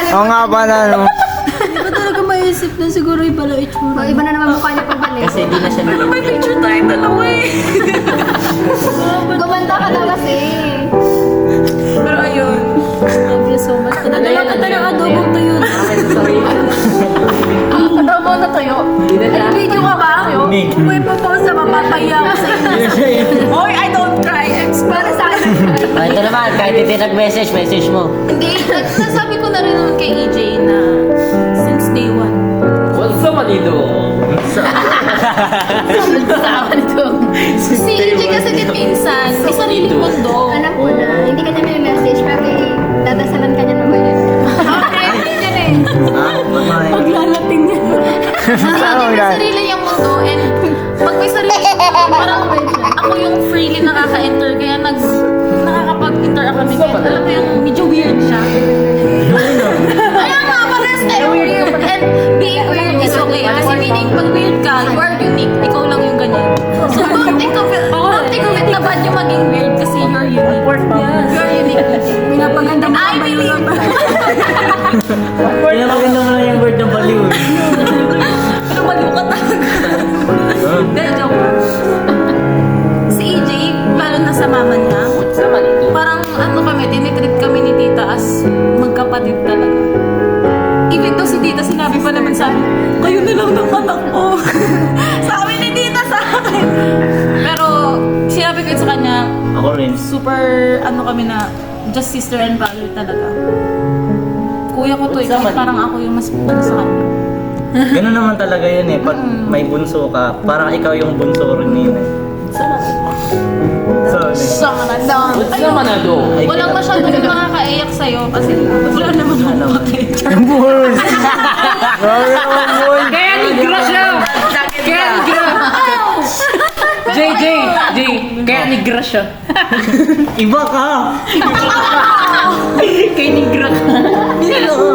Oo nga pala, no? Hindi ko talaga maisip na siguro iba lang itsura. Iba na naman mukha niya pagbalik. Kasi hindi na siya Pero may picture tayo dalawa eh. Gumanda ka daw kasi. Pero ayun. Love you so much. Nadala ka tayo ng adobong tuyo. Adobo na tuyo. Video ka ba? May papost na mapapaya ko sa inyo. Hoy, I don't cry. Para sa akin. Ito naman, kahit hindi nag-message, message mo. Hindi, nasabi ko na rin naman kay EJ na since day one. What's up, Manido? Si EJ kasi din minsan, may sariling mundo. Alam ko na, hindi ka niya may message pero dadasalan ka niya naman yun. Okay, yun eh. Mamay. Paglalating niya. Hindi may sarili yung mundo and pag may sarili yung mundo, parang ako yung freely nakaka-enter kaya nakakapag-enter ako kami. Kaya alam mo yung medyo weird siya. Kaya nga, parehas tayo weird. And being weird is okay. Kasi meaning pag weird ka, you are unique. Ikaw lang yung ganyan. So don't think of it na bad yung maging weird kasi you're unique. You're unique. Pinapaganda mo. I believe. Pinapaganda mo lang yung word ng baliw. Pero baliw ka talaga. Pero joke lang. Si EJ, lalo na sa mama niya, parang ano kami, tinitreat kami ni tita as magkapatid talaga. Even though si tita sinabi pa naman sa amin, kayo na lang ng anak ko. Sabi ni tita sa akin. Pero sinabi ko yun sa kanya, Ako rin. super ano kami na just sister and brother talaga. Kuya ko to, parang ako yung mas ano sa kanya. Ganun naman talaga yun eh. Pag may bunso ka, parang ikaw yung bunso rin yun eh. So, Sama na down. What's up, Manado? Walang masyadong makakaiyak sa'yo kasi wala naman akong pakita. Bulls! Grabe naman, boy! Kaya nigra siya! Kaya nigra! J, kaya nigra siya. Iba ka! Kaya nigra ka. Hindi ako.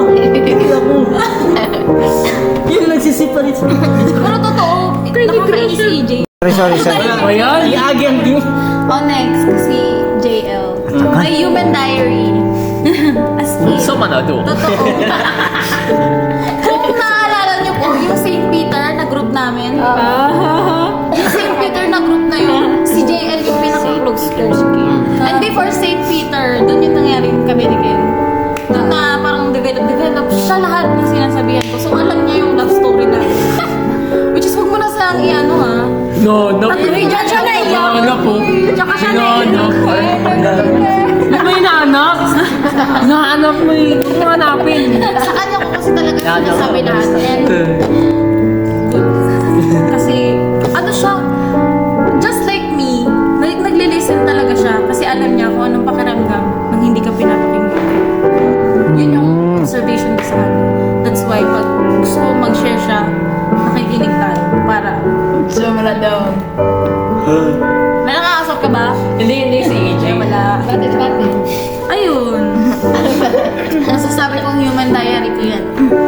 Yung nagsisipalit sa Pero totoo, nakakainis si EJ. Sorry. Ayan. Iagi ang game. Oh, next, si JL. May human diary. As in, What's up, Manado? totoo. Kung naalala niyo po, yung St. Peter na group namin. Yung St. Peter na group na yun, si JL yung pinaka-close ko. And before St. Peter, dun yung nangyari kami ni Ken. Dun na parang develop siya lahat ng sinasabihan ko. So alam niya yung love story na. Which is, huwag mo na siyang i-ano ha. No. Diyan siya na iyak. Ano po? Tsaka siya na iyak. Ano ba inaanak? Inaanak mo eh. Huwag mo hanapin. Sa kanya ko kasi talaga sinasabi lahat. And kasi, ano siya, just like me, nagle-listen talaga siya kasi alam niya kung anong pakiramdam nang hindi ka pinapakinggan. Yun yung observation ko sa kanya. That's why pag gusto ko mag-share siya, nakikinig tayo para sumala daw. May nakakasap ka ba? Hindi si EJ. Wala. Bakit? Ayun. Masasabi kong human diary ko yan.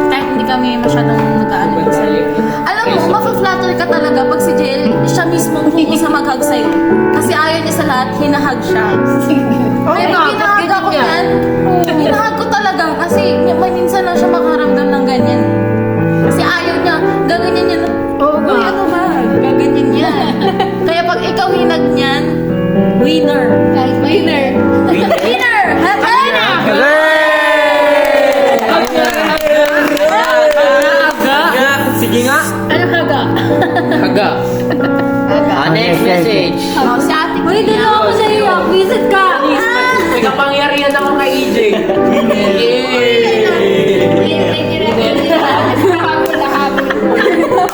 Kahit hindi kami masyadong nag-aano sa alam mo, mafa-flatter ka talaga pag si JL, siya mismo ang sa mag-hug sa'yo. Kasi ayaw niya sa lahat, hinahag siya. Kaya pag hinahag ako yan, hinahag ko talaga kasi may minsan lang siya makaramdam ng ganyan. Kasi ayaw niya, gaganyan niya. Uy, ano ba? Gaganyan yan. Kaya pag ikaw hinag niyan, winner. Winner! Winner! Sige nga. Ano haga? Haga. Next message. Oh, si ate ko. Uy, dito ako sa iyo. Visit ka. May kapangyarihan ako kay EJ.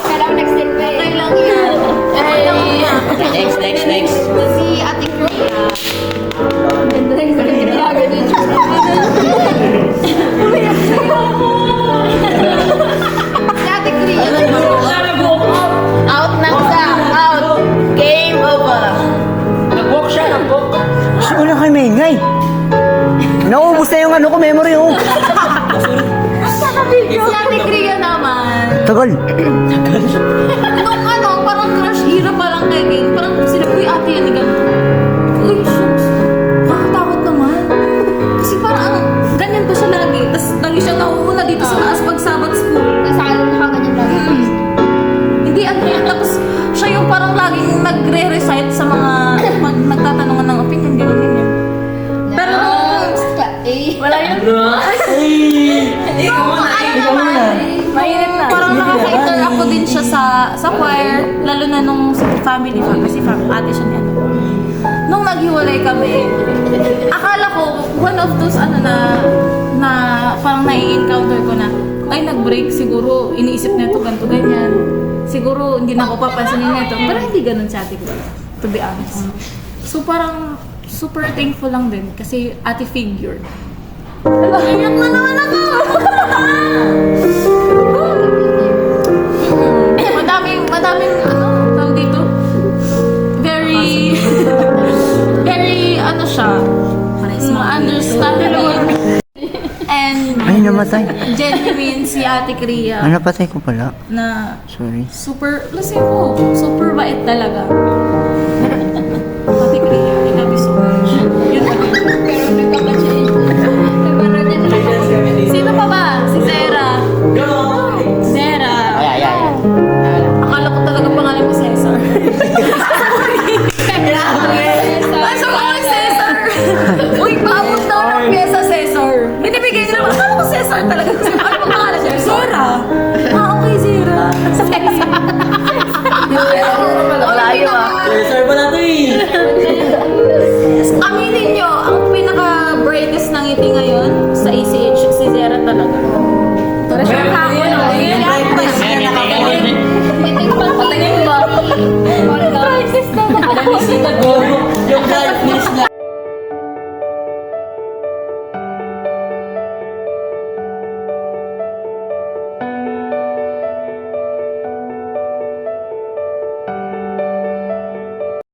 Kailangan next date pa Okay eh. lang yan. Okay lang yan. Next. Si ate Chloe. Ganda rin sa ginagawa niya. Si ate Chloe. Out na siya. Out. Game over. Nag-walk siya. Kasi wala kayo maingay. Naubos na yung ano ko, memory oh. Si ate Chloe naman. Tagal. Nung ano, parang crush era pa lang kay King. Parang sila, uy ate yan, ganito. Uy, shucks. Nakatakot naman. Kasi parang ganyan pa siya lagi. Tapos lagi siya nauuwi na nung family kasi ate siya niya. Nung naghiwalay kami, akala ko one of those na parang nai-encounter ko na ay nag-break siguro, iniisip niya to ganito ganyan. Siguro hindi na ako papansinin nito. Pero hindi ganun si ate ko, to be honest. So parang super thankful lang din kasi ate figure. Iyak na naman ako! madaming tawag dito? Very, siya. Understanding. And Ay, namatay. genuine si Ate Kriya Ah, napatay ko pala. na Sorry. super bait talaga. Ate Kriya, I love you so much. Yun lang. Pero nagkaka-change. Nagkaroon niya na. Sino pa ba? Si Zera. Zera. Ay. Akala ko talaga pangalan mo Cesar. Ay, so ako Cesar. Uy, paabot daw ng pyesa Cesar. Binibigay nila. Akala ko Cesar talaga. Ano pa pangalan niya? Zera. Okay, Zera. Malayo Sir, wala to eh. Aminin nyo, ang pinaka-brightest ng ngiti ngayon sa ACH, si Zera talaga. Tara siya kahapon. Patingin ba? Brightest na Yung brightness na.